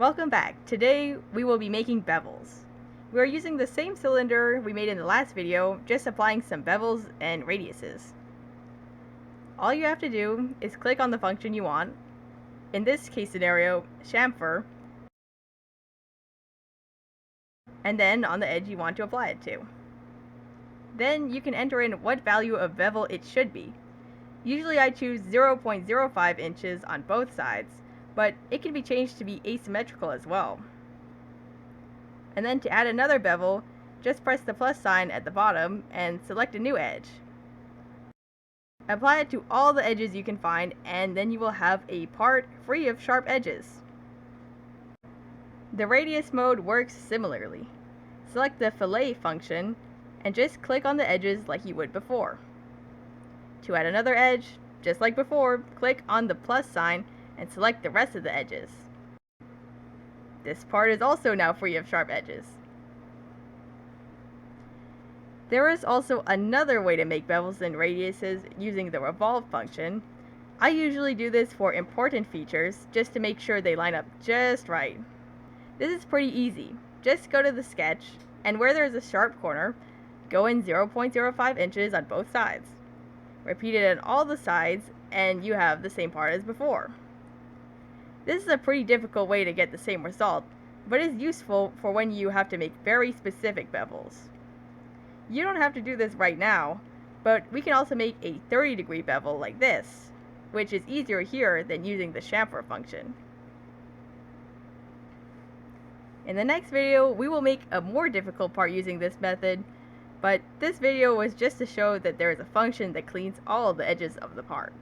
Welcome back. Today we will be making bevels. We are using the same cylinder we made in the last video, just applying some bevels and radiuses. All you have to do is click on the function you want, in this case scenario, chamfer, and then on the edge you want to apply it to. Then you can enter in what value of bevel it should be. Usually I choose 0.05 inches on both sides, but it can be changed to be asymmetrical as well. And then to add another bevel, just press the plus sign at the bottom and select a new edge. Apply it to all the edges you can find, and then you will have a part free of sharp edges. The radius mode works similarly. Select the fillet function and just click on the edges like you would before. To add another edge, just like before, click on the plus sign and select the rest of the edges. This part is also now free of sharp edges. There is also another way to make bevels and radiuses using the revolve function. I usually do this for important features just to make sure they line up just right. This is pretty easy. Just go to the sketch, and where there is a sharp corner, go in 0.05 inches on both sides. Repeat it on all the sides, and you have the same part as before. This is a pretty difficult way to get the same result, but is useful for when you have to make very specific bevels. You don't have to do this right now, but we can also make a 30-degree bevel like this, which is easier here than using the chamfer function. In the next video, we will make a more difficult part using this method, but this video was just to show that there is a function that cleans all the edges of the part.